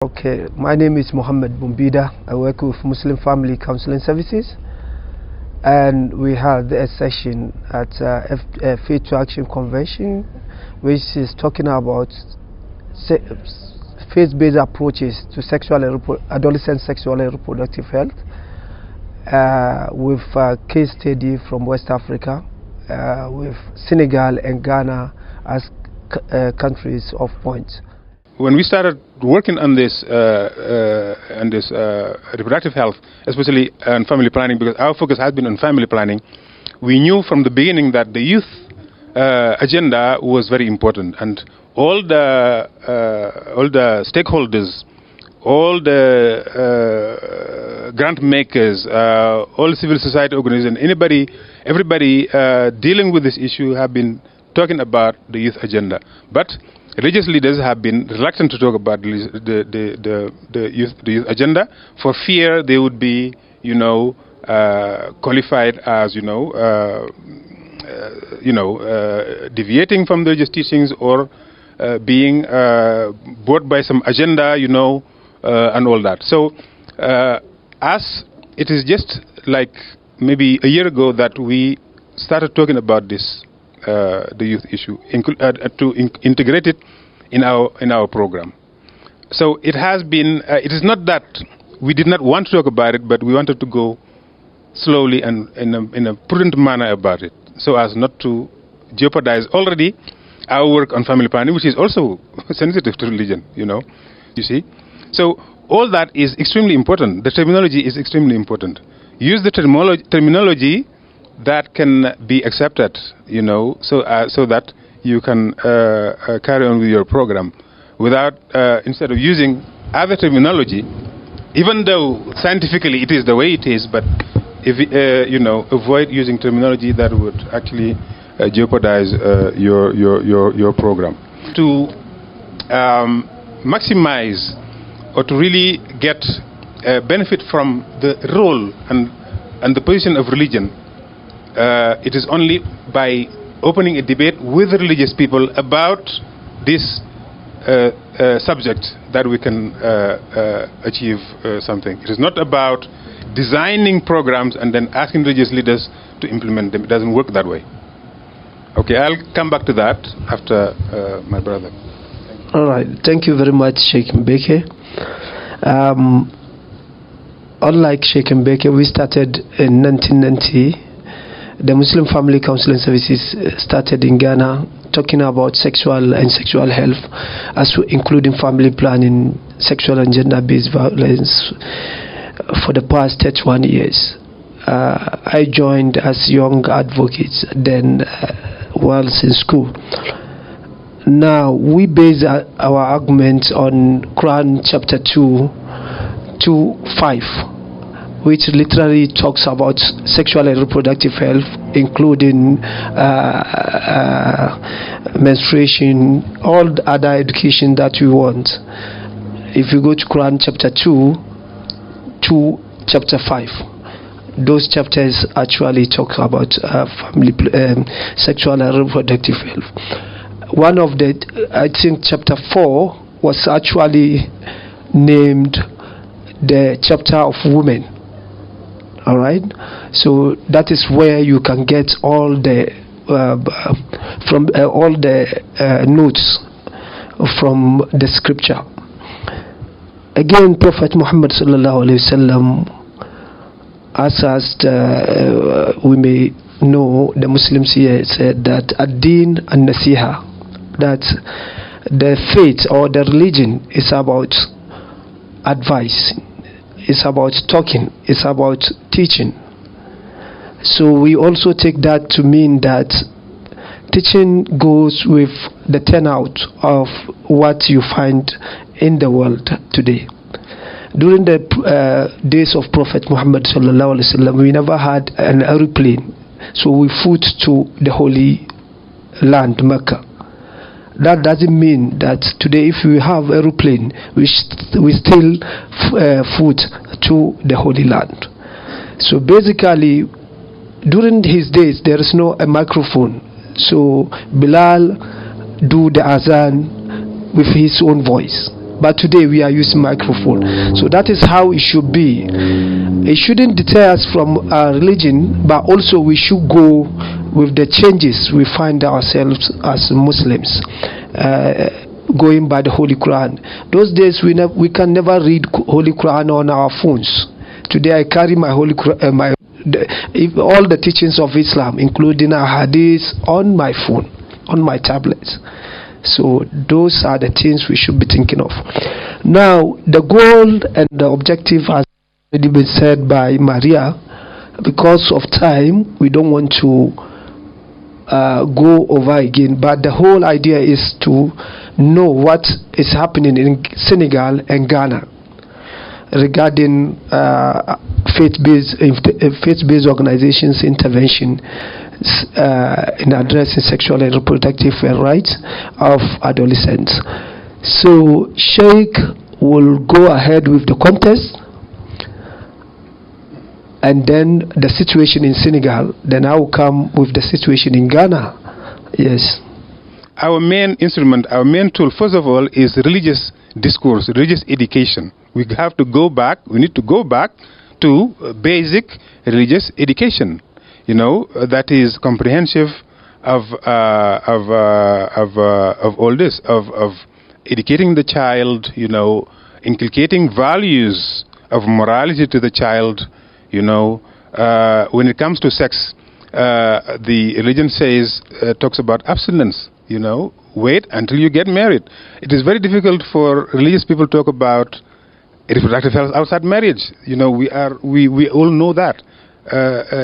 Okay, my name is Mohammed Bumbida. I work with Muslim Family Counseling Services, and we had a session at Faith to Action Convention, which is talking about faith-based approaches to adolescent sexual and reproductive health, with a case study from West Africa, with Senegal and Ghana as countries of point. When we started working on this reproductive health, especially on family planning, because our focus has been on family planning, we knew from the beginning that the youth agenda was very important, and all the stakeholders, all the grant makers, all civil society organizations, everybody dealing with this issue have been talking about the youth agenda, but religious leaders have been reluctant to talk about the youth agenda for fear they would be, qualified as, deviating from the religious teachings or being bought by some agenda, and all that. So, as it is just like maybe a year ago that we started talking about this. The youth issue, to integrate it in our program. So it has been. It is not that we did not want to talk about it, but we wanted to go slowly and in a prudent manner about it, so as not to jeopardize already our work on family planning, which is also sensitive to religion. You see. So all that is extremely important. The terminology is extremely important. Use the terminology that can be accepted, so that you can carry on with your program without, instead of using other terminology, even though scientifically it is the way it is, but if avoid using terminology that would actually jeopardize your program. To maximize or to really get benefit from the role and the position of religion, it is only by opening a debate with religious people about this subject that we can achieve something. It is not about designing programs and then asking religious leaders to implement them. It doesn't work that way. Okay, I'll come back to that after my brother. All right, thank you very much, Sheikh Mbeke. Unlike Sheikh Mbeke, we started in 1990. The Muslim Family Counseling Services started in Ghana, talking about sexual health, including family planning, sexual and gender-based violence, for the past 31 years. I joined as young advocates then whilst in school. Now, we base our argument on Quran chapter 2:5. Which literally talks about sexual and reproductive health, including menstruation, all the other education that we want. If you go to Quran chapter 2 to chapter 5, those chapters actually talk about family sexual and reproductive health. One of the, I think chapter 4 was actually named the chapter of women. All right, so that is where you can get all the notes from the scripture. Again, Prophet Muhammad sallallahu alaihi wasallam, as we may know, the Muslims here said that ad-din an-nasiha, that the faith or the religion is about advice. It's about talking, it's about teaching. So we also take that to mean that teaching goes with the turnout of what you find in the world today. During the days of Prophet Muhammad sallallahu alaihi wasallam, we never had an aeroplane, so we flew to the holy land, Mecca. That doesn't mean that today if we have aeroplane, we still foot to the Holy Land. So basically, during his days, there is no a microphone. So Bilal do the azan with his own voice. but today we are using microphone. So that is how it should be. It shouldn't deter us from our religion, but also we should go with the changes we find ourselves as Muslims, going by the Holy Quran. Those days we can never read Holy Quran on our phones. Today I carry my Holy Quran, all the teachings of Islam, including our hadith, on my phone, on my tablet. So those are the things we should be thinking of. Now, the goal and the objective has already been said by Maria. Because of time, we don't want to go over again, but the whole idea is to know what is happening in Senegal and Ghana regarding faith-based organizations' intervention in addressing sexual and reproductive rights of adolescents. So Sheikh will go ahead with the contest, and then the situation in Senegal. Then I will come with the situation in Ghana. Yes. Our main instrument, our main tool, first of all, is religious discourse, religious education. We have to go back. We need to go back to basic religious education. You know, that is comprehensive of all this, of educating the child. You know, inculcating values of morality to the child. You know, when it comes to sex, the religion talks about abstinence. You know, wait until you get married. It is very difficult for religious people to talk about reproductive health outside marriage. You know, we all know that.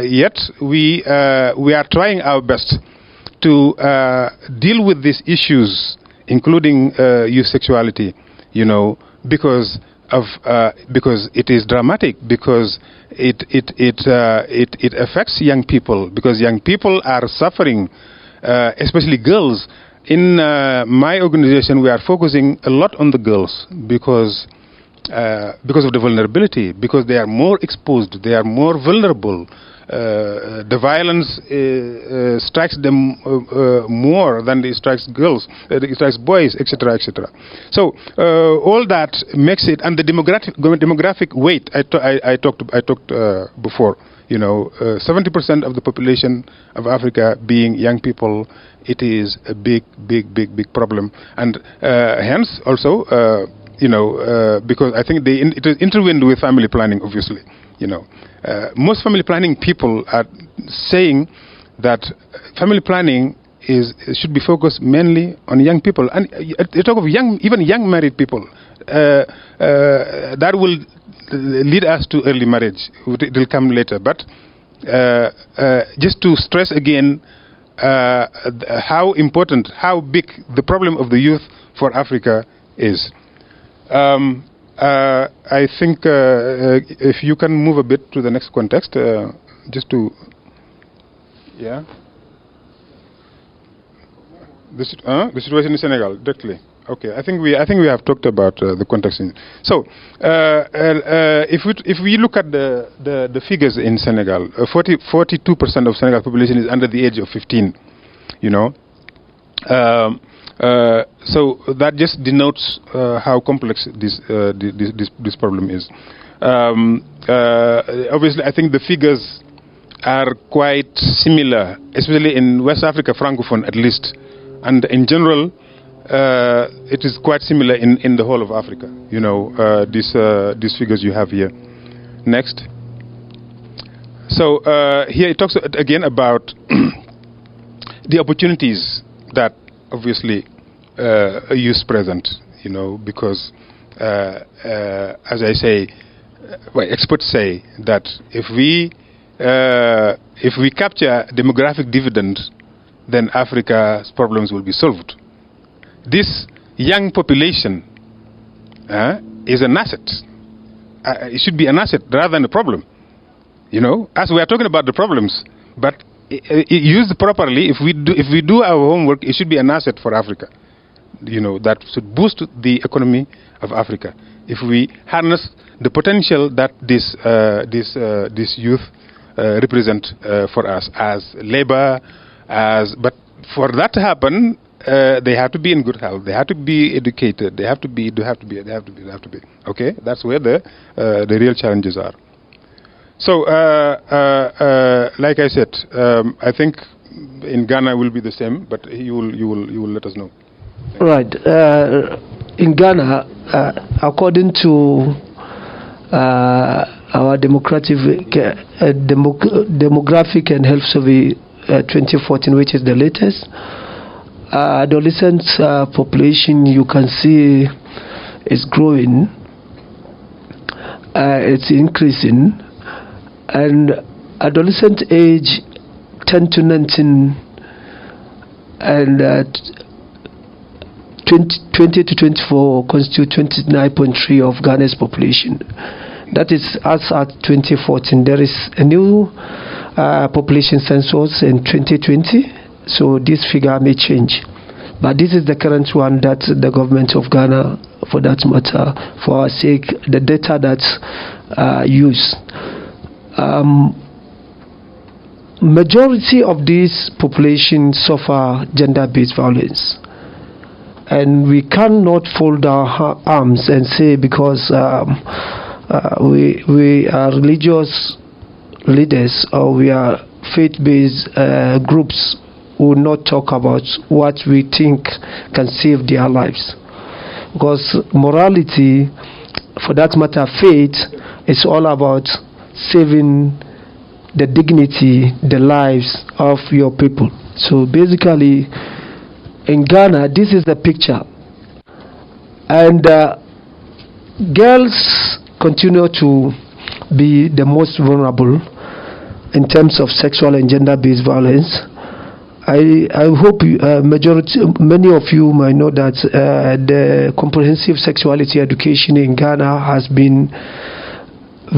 Yet we are trying our best to deal with these issues, including youth sexuality. You know, because it is dramatic, because it affects young people, because young people are suffering, especially girls. In my organization, we are focusing a lot on the girls because of the vulnerability, because they are more exposed, they are more vulnerable. The violence strikes them more than it strikes girls, it strikes boys, etc., etc. So all that makes it, and the demographic weight I talked before. You know, 70% of the population of Africa being young people, it is a big problem, and hence also. You know, because I think it is intertwined with family planning, obviously. You know, most family planning people are saying that family planning should be focused mainly on young people. And you talk of even young married people. That will lead us to early marriage. It will come later. But just to stress again how important, how big the problem of the youth for Africa is. I think if you can move a bit to the next context, just to, yeah, the situation in Senegal directly. Okay, I think we have talked about the context. So, if we look at the figures in Senegal, 42% of Senegal population is under the age of 15. You know. So that just denotes how complex this problem is. Obviously, I think the figures are quite similar, especially in West Africa, Francophone at least, and in general, it is quite similar in the whole of Africa. You know, these figures you have here. Next. So here it talks again about the opportunities that obviously youth present, you know, because as I say, well, experts say that if we capture demographic dividend, then Africa's problems will be solved. This young population is an asset. It should be an asset rather than a problem. You know, as we are talking about the problems, but used properly, if we do our homework, it should be an asset for Africa. You know, that should boost the economy of Africa. If we harness the potential that this youth represent for us as labor, but for that to happen, they have to be in good health. They have to be educated. They have to be. Okay, that's where the real challenges are. So, like I said, I think in Ghana will be the same, but you will let us know. Right. In Ghana, according to our demographic and health survey 2014, which is the latest, adolescent population, you can see, is growing. It's increasing, and adolescent age 10 to 19 and 20 to 24 constitute 29.3 of Ghana's population. That is as at 2014. There is a new population census in 2020, so this figure may change. But this is the current one that the government of Ghana, for that matter, for our sake, the data that's used. Majority of these populations suffer gender-based violence. And we cannot fold our arms and say because we are religious leaders or we are faith-based groups who will not talk about what we think can save their lives. Because morality, for that matter, faith, is all about saving the dignity, the lives of your people. So basically, in Ghana, this is the picture. And girls continue to be the most vulnerable in terms of sexual and gender-based violence. I hope many of you might know that the comprehensive sexuality education in Ghana has been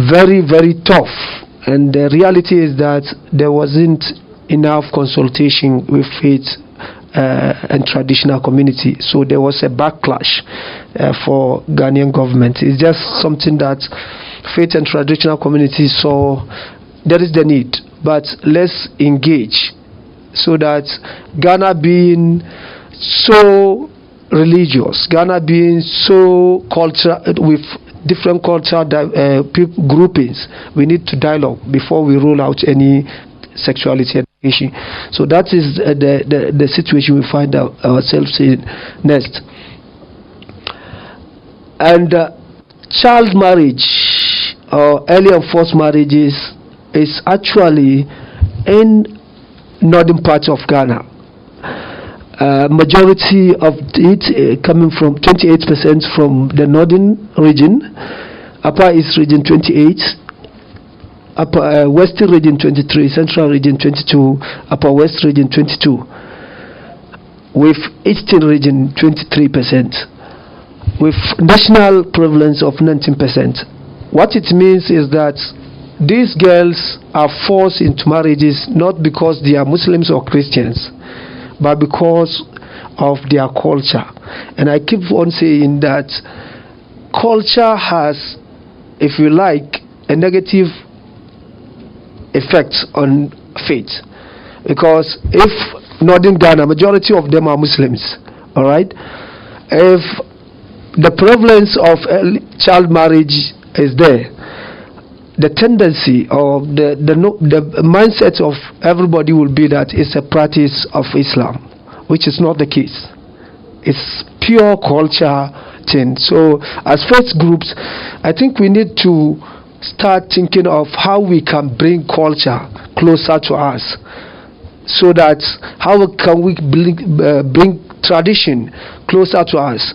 very, very tough. And the reality is that there wasn't enough consultation with faith and traditional community. So there was a backlash for Ghanaian government. It's just something that faith and traditional communities saw there is the need, but let's engage so that Ghana being so religious, Ghana being so cultural with different cultural groupings, we need to dialogue before we roll out any sexuality education. So that is the situation we find ourselves in next. And child marriage or early and forced marriages is actually in northern parts of Ghana. Majority of it coming from 28% from the northern region, upper east region 28%, upper western region 23%, central region 22%, upper west region 22%, with eastern region 23%, with national prevalence of 19%. What it means is that these girls are forced into marriages not because they are Muslims or Christians, but because of their culture. And I keep on saying that culture has, if you like, a negative effect on faith. Because if northern Ghana, majority of them are Muslims, all right? If the prevalence of child marriage is there, the tendency or the mindset of everybody will be that it's a practice of Islam, which is not the case. It's pure culture thing. So as faith groups, I think we need to start thinking of how we can bring culture closer to us, so that how can we bring tradition closer to us,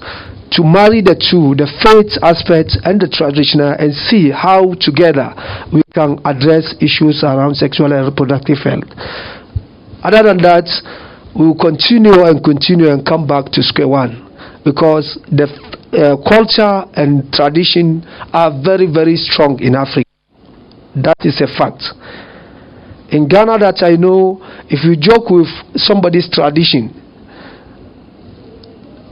to marry the two, the faith aspect and the traditional, and see how together we can address issues around sexual and reproductive health. Other than that, we will continue and come back to square one, because the culture and tradition are very, very strong in Africa. That is a fact. In Ghana, that I know, if you joke with somebody's tradition,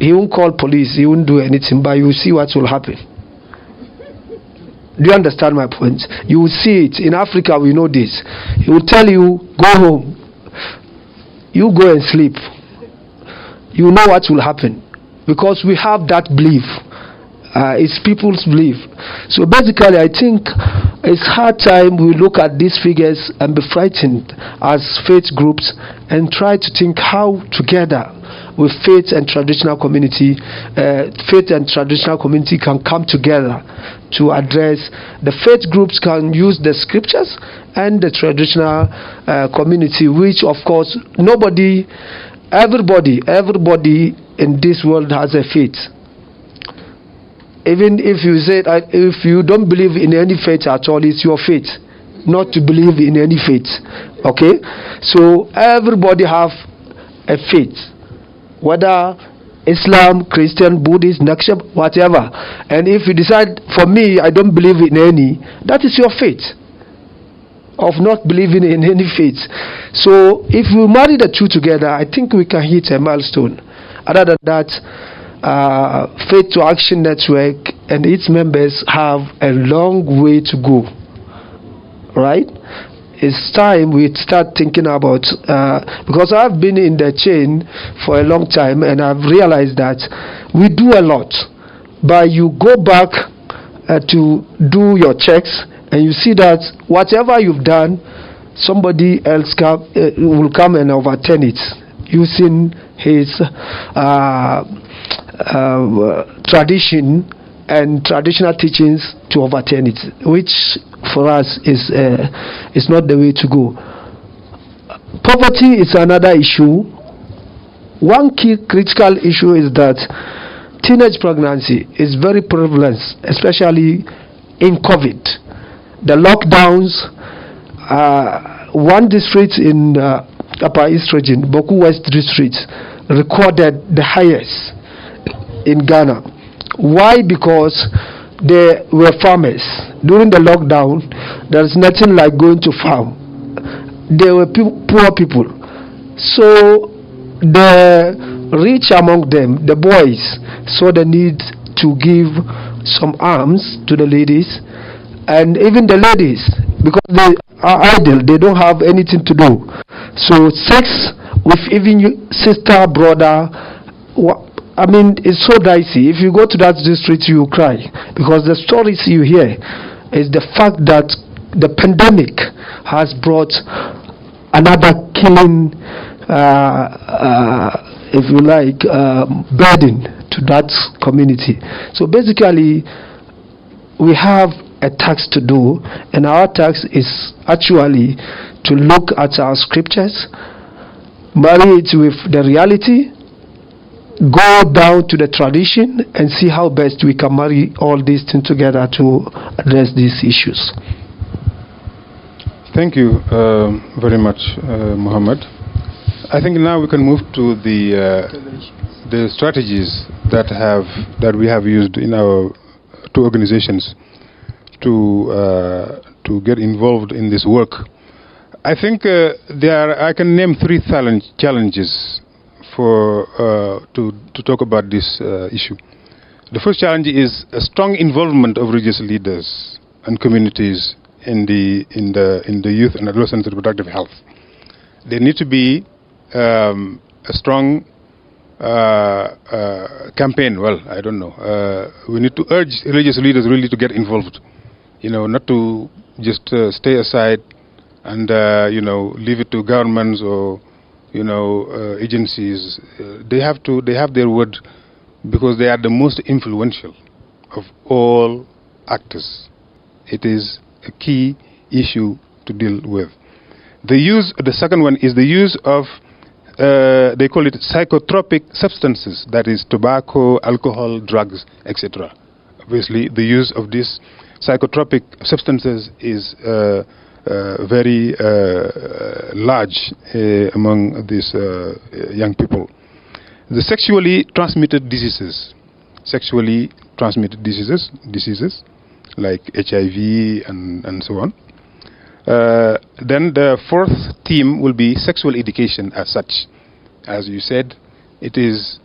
he won't call police, he won't do anything, but you will see what will happen. Do you understand my point? You will see it. In Africa, we know this. He will tell you, go home. You go and sleep. you know what will happen, because we have that belief. It's people's belief. So basically, I think it's hard time we look at these figures and be frightened as faith groups and try to think how together with faith and traditional community can come together to address. The faith groups can use the scriptures and the traditional community, which of course everybody in this world has a faith. Even if you say if you don't believe in any faith at all, it's your faith not to believe in any faith. Okay, so everybody have a faith, whether Islam, Christian, Buddhist, Nakshab, whatever. And if you decide, for me, I don't believe in any, that is your faith of not believing in any faith. So if we marry the two together, I think we can hit a milestone. Other than that, Faith to Action Network and its members have a long way to go, right? It's time we start thinking about, because I've been in the chain for a long time and I've realized that we do a lot, but you go back to do your checks and you see that whatever you've done, somebody else will come and overturn it using his tradition and traditional teachings to overturn it, which for us is not the way to go. Poverty is another issue. One key critical issue is that teenage pregnancy is very prevalent, especially in COVID. The lockdowns, one district in Upper East Region, Boku West District, recorded the highest in Ghana. Why? Because they were farmers. During the lockdown, there's nothing like going to farm. They were poor people. So the rich among them, the boys, saw the need to give some alms to the ladies, and even the ladies, because they are idle, they don't have anything to do. So sex with even your sister, brother, I mean, it's so dicey. If you go to that district, you cry, because the stories you hear is the fact that the pandemic has brought another killing, if you like, burden to that community. So basically, we have a task to do, and our task is actually to look at our scriptures, marry it with the reality, go down to the tradition, and see how best we can marry all these things together to address these issues. Thank you very much, Muhammad. I think now we can move to the strategies that we have used in our two organizations to get involved in this work. I think I can name three challenges to talk about this issue. The first challenge is a strong involvement of religious leaders and communities in the youth and adolescent reproductive health. There need to be a strong campaign. Well, I don't know. We need to urge religious leaders really to get involved. Not to just stay aside and leave it to governments or agencies. They have their word, because they are the most influential of all actors. It is a key issue to deal with. The second one is the use of they call it psychotropic substances, that is tobacco, alcohol, drugs, etc. Obviously, the use of these psychotropic substances is very large among these young people. The sexually transmitted diseases like HIV and so on. Then the fourth theme will be sexual education as such. As you said, it is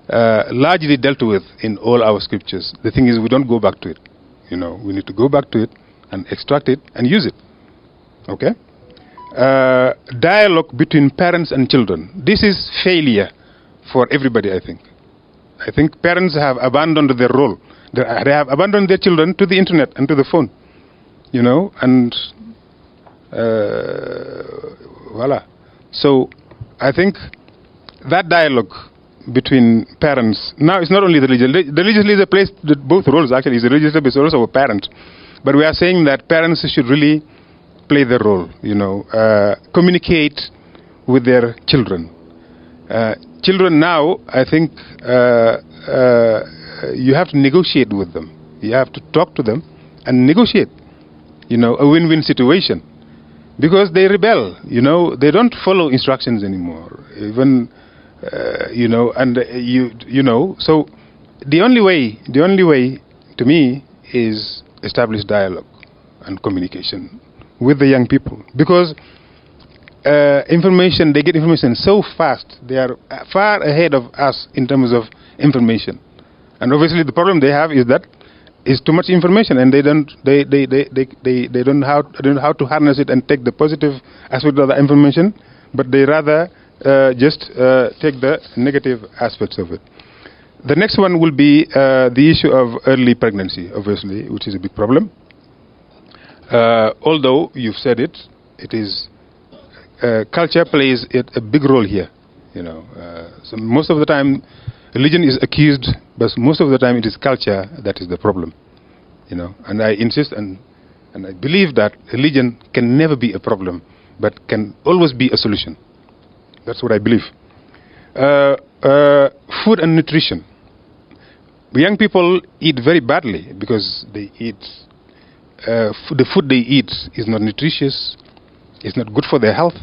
largely dealt with in all our scriptures. The thing is, we don't go back to it. We need to go back to it and extract it and use it. Okay? Dialogue between parents and children. This is failure for everybody, I think. I think parents have abandoned their role. They have abandoned their children to the internet and to the phone, you know, and voila. So I think that dialogue between parents, now it's not only the religious, the religious leader plays both roles actually. He's a religious leader, but also a parent. But we are saying that parents should really play their role, you know, communicate with their children. Children now, I think you have to negotiate with them. You have to talk to them and negotiate, you know, a win-win situation. Because they rebel, you know, they don't follow instructions anymore. Even, you know, and you know, so the only way to me is establish dialogue and communication with the young people. Because information, they get information so fast. They are far ahead of us in terms of information. And obviously the problem they have is that it's too much information, and they don't know how to harness it and take the positive aspect of the information, but they rather just take the negative aspects of it. The next one will be the issue of early pregnancy, obviously, which is a big problem. Although you've said it, it is culture plays a big role here. You know, so most of the time, religion is accused, but most of the time it is culture that is the problem. You know, and I insist and I believe that religion can never be a problem, but can always be a solution. That's what I believe. Food and nutrition. Young people eat very badly because they eat the food they eat is not nutritious. It's not good for their health.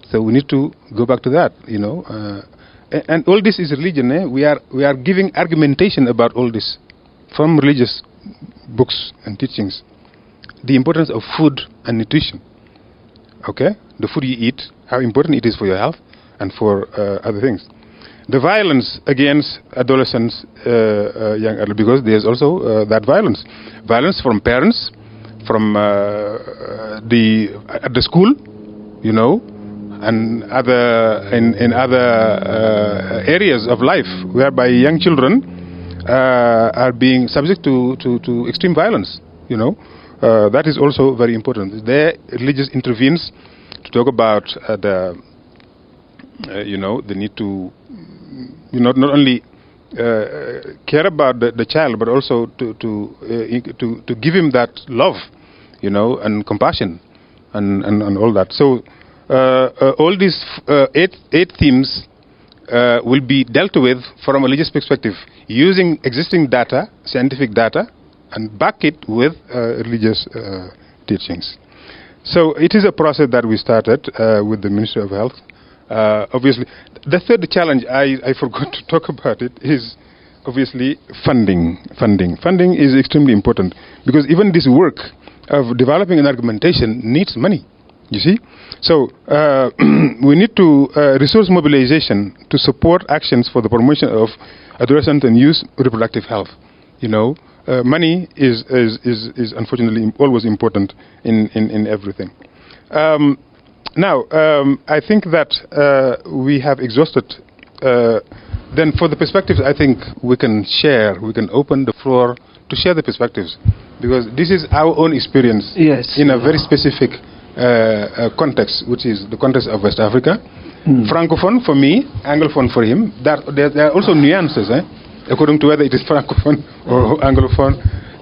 So we need to go back to that. You know, and all this is religion. We are giving argumentation about all this from religious books and teachings. The importance of food and nutrition. Okay, the food you eat, how important it is for your health and for other things. The violence against adolescents, young adults, because there's also that violence from parents, from at the school, you know, and in other areas of life, whereby young children are being subject to extreme violence. You know, that is also very important. There, religious intervenes to talk about you know, the need to, you know, not only care about the child, but also to give him that love, you know, and compassion, and all that. So all these eight themes will be dealt with from a religious perspective, using existing data, scientific data, and back it with religious teachings. So it is a process that we started with the Ministry of Health. Obviously, the third challenge, I forgot to talk about it, is obviously funding. Funding is extremely important, because even this work of developing an argumentation needs money, you see. So we need to resource mobilization to support actions for the promotion of adolescent and youth reproductive health. You know, money is unfortunately always important in everything. Now, I think that we have exhausted. Then for the perspectives, I think we can open the floor to share the perspectives, because this is our own experience, yes, in a very specific context, which is the context of West Africa. Francophone for me, Anglophone for him. There are also nuances, according to whether it is Francophone or Anglophone.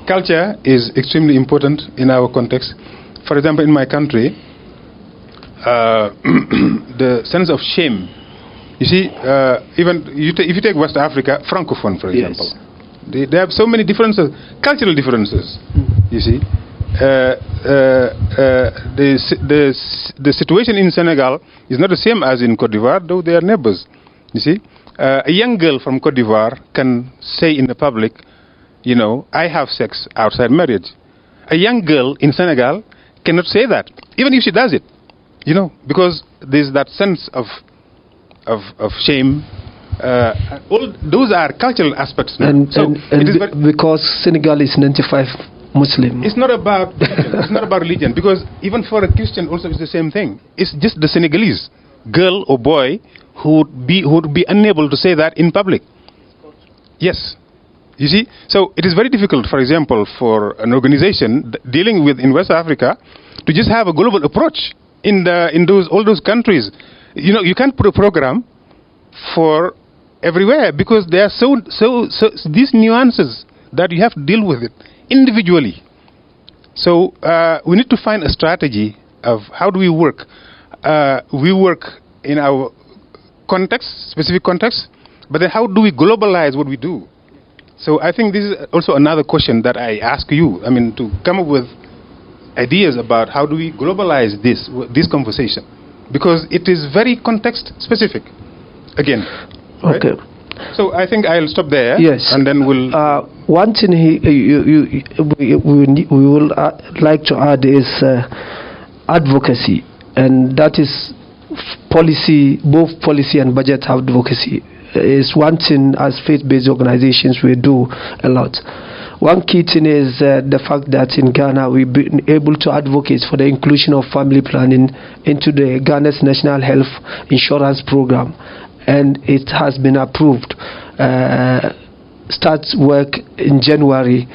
Culture is extremely important in our context. For example, in my country, the sense of shame. You see, even if you take West Africa, Francophone, for example, yes, they have so many differences, cultural differences. You see, the situation in Senegal is not the same as in Côte d'Ivoire, though they are neighbors. You see, a young girl from Côte d'Ivoire can say in the public, you know, I have sex outside marriage. A young girl in Senegal cannot say that, even if she does it. You know, because there's that sense of shame. All those are cultural aspects. And because Senegal is 95 Muslim. It's not about it's not about religion, because even for a Christian also it's the same thing. It's just the Senegalese girl or boy who would be unable to say that in public. Yes. You see, so it is very difficult, for example, for an organization dealing with in West Africa to just have a global approach in all those countries. You know, you can't put a program for everywhere because there are so these nuances that you have to deal with it individually. So we need to find a strategy of how do we work. We work in our context, specific context, but then how do we globalize what we do? So I think this is also another question that I ask you. I mean, to come up with ideas about how do we globalize this conversation, because it is very context specific. Again. Okay. Right? So I think I'll stop there. Yes. And then we'll. One thing we will like to add is advocacy, and that is policy, both policy and budget advocacy. Is one thing as faith-based organizations we do a lot. One key thing is the fact that in Ghana we've been able to advocate for the inclusion of family planning into the Ghana's National Health Insurance Program, and it has been approved. Starts work in January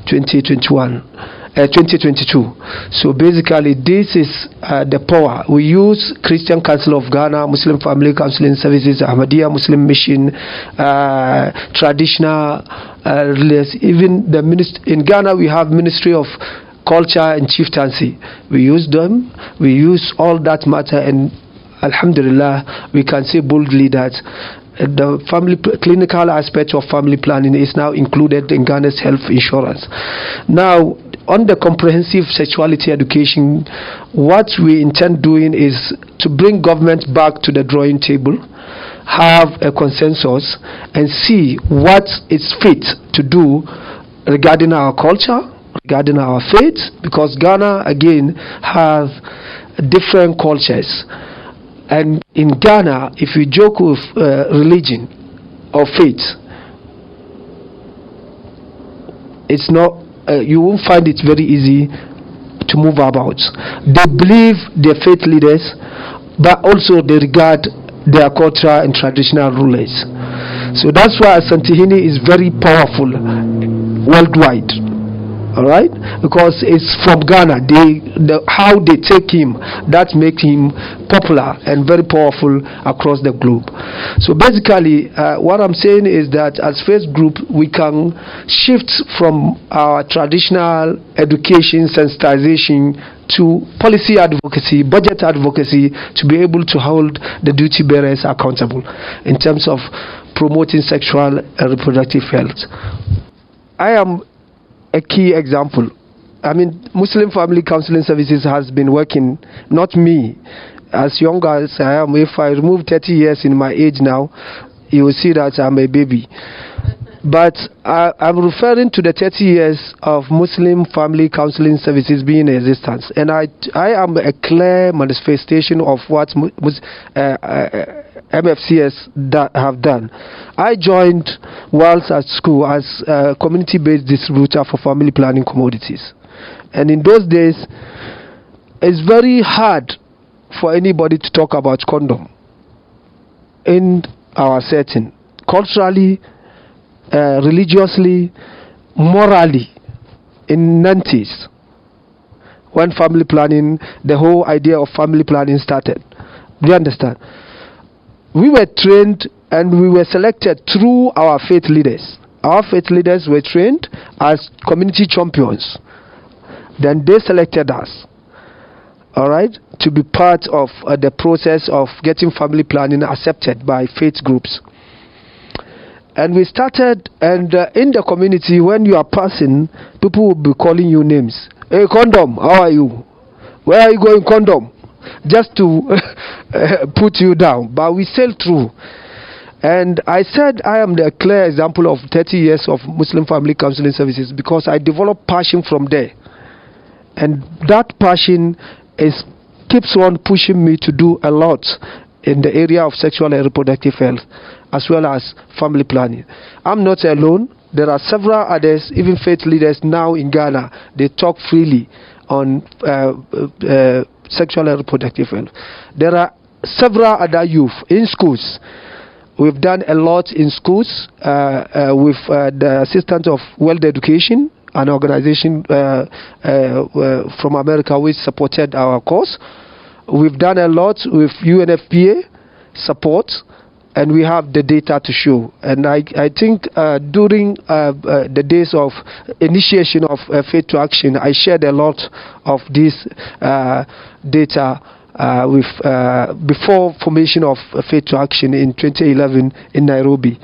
2022. So basically this is the power. We use Christian Council of Ghana, Muslim Family Counseling Services, Ahmadiyya Muslim Mission, traditional even the in Ghana we have Ministry of Culture and Chieftaincy. We use them, we use all that matter, and Alhamdulillah we can say boldly that the clinical aspect of family planning is now included in Ghana's health insurance. Now, on the comprehensive sexuality education, what we intend doing is to bring government back to the drawing table, have a consensus, and see what is fit to do regarding our culture, regarding our faith, because Ghana, again, has different cultures. And in Ghana, if you joke with religion or faith, it's not, you won't find it very easy to move about. They believe their faith leaders, but also they regard their cultural and traditional rulers. So that's why Asantehene is very powerful worldwide. All right, because it's from Ghana. How they take him, that makes him popular and very powerful across the globe. So basically, what I'm saying is that as Faith Group, we can shift from our traditional education sensitization to policy advocacy, budget advocacy, to be able to hold the duty bearers accountable in terms of promoting sexual and reproductive health. I am a key example. I mean, Muslim Family Counseling Services has been working, not me, as young as I am. If I remove 30 years in my age now, you will see that I'm a baby. But I'm referring to the 30 years of Muslim Family Counseling Services being in existence. And I am a clear manifestation of what MFCS have done. I joined whilst at school as a community-based distributor for family planning commodities. And in those days, it's very hard for anybody to talk about condom in our setting. Culturally, religiously, morally, in 90s, when family planning, the whole idea of family planning started. Do you understand? We were trained and we were selected through our faith leaders. Our faith leaders were trained as community champions. Then they selected us, all right, to be part of the process of getting family planning accepted by faith groups. And we started, and in the community, when you are passing, people will be calling you names. Hey, condom, how are you? Where are you going, condom? Just to put you down. But we sailed through. And I said I am the clear example of 30 years of Muslim Family Counseling Services because I developed passion from there. And that passion keeps on pushing me to do a lot in the area of sexual and reproductive health, as well as family planning. I'm not alone. There are several others, even faith leaders now in Ghana. They talk freely on sexual and reproductive health. There are several other youth in schools. We've done a lot in schools with the assistance of World Education, an organization from America which supported our cause. We've done a lot with UNFPA support, and we have the data to show. And I think during the days of initiation of Faith to Action, I shared a lot of this data before formation of Faith to Action in 2011 in Nairobi.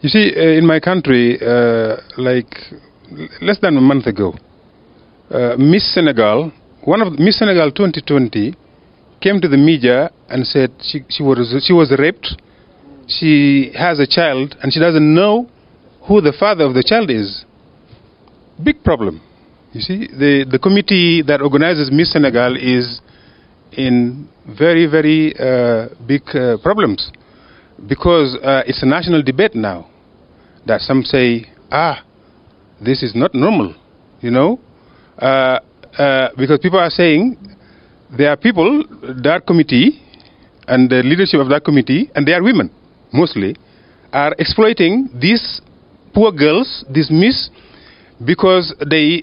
You see, in my country, like less than a month ago, Miss Senegal 2020 came to the media and said she was raped. She has a child and she doesn't know who the father of the child is. Big problem. You see, the committee that organizes Miss Senegal is in very, very big problems, because it's a national debate now that some say, this is not normal, you know, because people are saying there are people, that committee and the leadership of that committee, and they are women mostly, are exploiting these poor girls, these miss, because they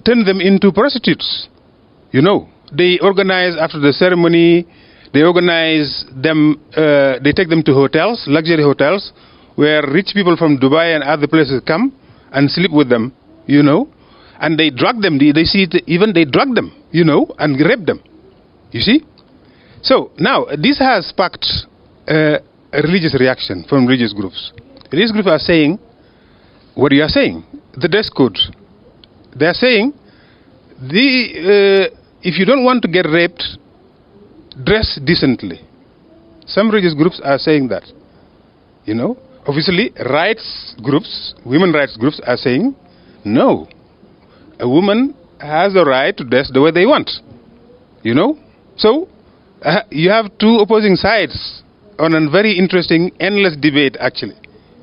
turn them into prostitutes, you know. They organize after the ceremony, they organize them, they take them to hotels, luxury hotels, where rich people from Dubai and other places come and sleep with them, you know, and they drug them, they drug them, you know, and rape them, you see. So now, this has sparked a religious reaction from religious groups. Religious groups are saying, what you are saying, the dress code. They are saying, if you don't want to get raped, dress decently. Some religious groups are saying that, you know. Obviously, rights groups, women rights groups are saying, no, a woman has a right to dress the way they want, you know. So, you have two opposing sides on a very interesting, endless debate, actually,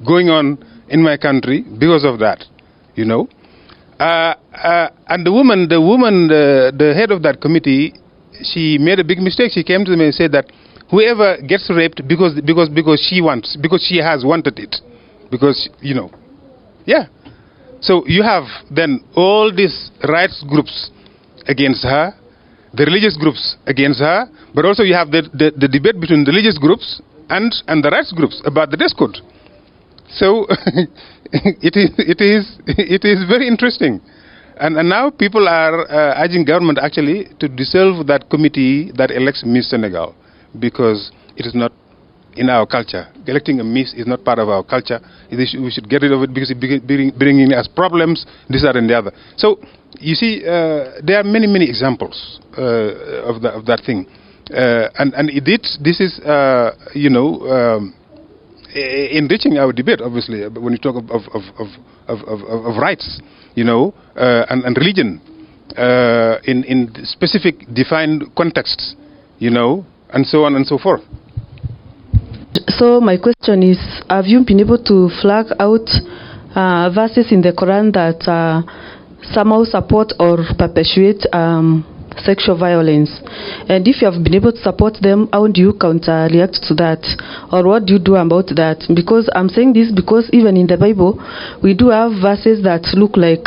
going on in my country because of that, you know. And the head of that committee, she made a big mistake. She came to me and said that whoever gets raped because she has wanted it, because, you know, yeah. So you have then all these rights groups against her, the religious groups against her, but also you have the debate between the religious groups and the rights groups about the dress code. So it is very interesting, and now people are urging government actually to dissolve that committee that elects Miss Senegal, because it is not in our culture. Electing a Miss is not part of our culture. We should get rid of it because it bringing us problems, this, that, and the other. So you see, there are many examples of that thing, and this is you know. Enriching our debate, obviously, when you talk of rights, you know, and religion in specific defined contexts, you know, and so on and so forth. So my question is, have you been able to flag out verses in the Quran that somehow support or perpetuate sexual violence? And if you have been able to support them, how do you counter-react to that? Or what do you do about that? Because I'm saying this because even in the Bible, we do have verses that look like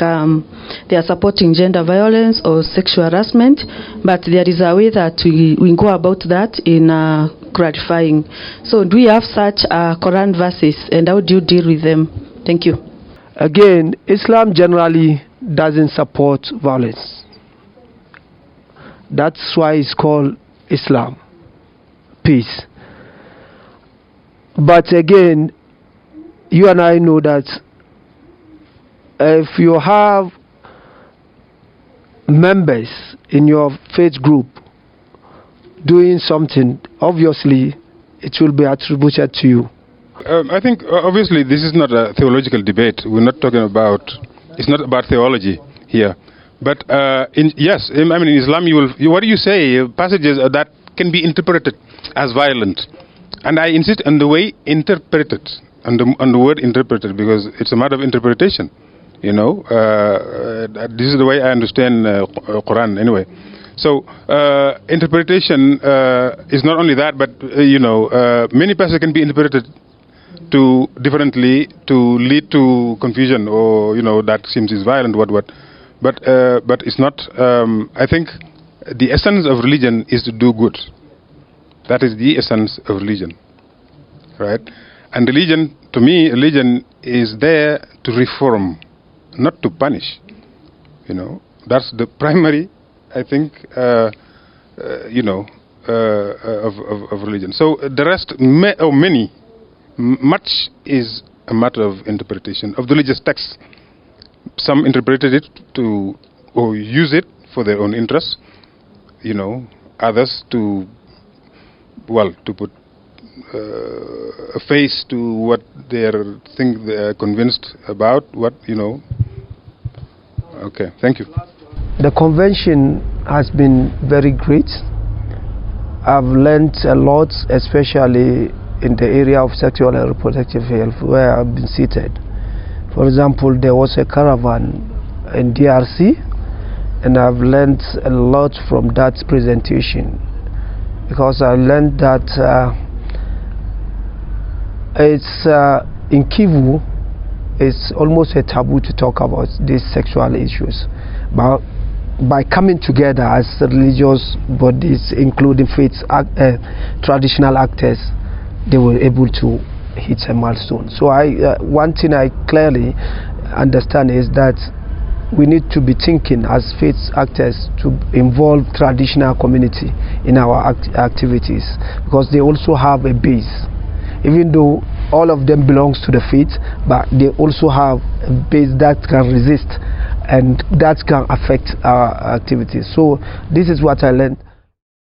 they are supporting gender violence or sexual harassment, but there is a way that we go about that in clarifying. So do we have such Quran verses, and how do you deal with them? Thank you. Again, Islam generally doesn't support violence. That's why it's called Islam, peace. But again, you and I know that if you have members in your faith group doing something, obviously it will be attributed to you. I think obviously this is not a theological debate. We're not talking about, it's not about theology here. But yes, I mean, in Islam, what do you say? Passages that can be interpreted as violent, and I insist on the way interpreted, on the word interpreted, because it's a matter of interpretation. You know, this is the way I understand Quran anyway. So interpretation is not only that, but many passages can be interpreted differently to lead to confusion, or that seems is violent, what. But it's not. I think the essence of religion is to do good. That is the essence of religion, right? And religion, to me, religion is there to reform, not to punish. That's the primary, I think, of religion. So the rest, much is a matter of interpretation of the religious text. Some interpreted it or use it for their own interests. Others to put a face to what they're convinced about. Okay, thank you. The convention has been very great. I've learned a lot, especially in the area of sexual and reproductive health, where I've been seated. For example, there was a caravan in DRC, and I've learned a lot from that presentation, because I learned that in Kivu, it's almost a taboo to talk about these sexual issues. But by coming together as religious bodies, including faiths, traditional actors, they were able to hit a milestone. So one thing I clearly understand is that we need to be thinking as faith actors to involve traditional community in our activities, because they also have a base. Even though all of them belongs to the faith, but they also have a base that can resist and that can affect our activities. So this is what I learned.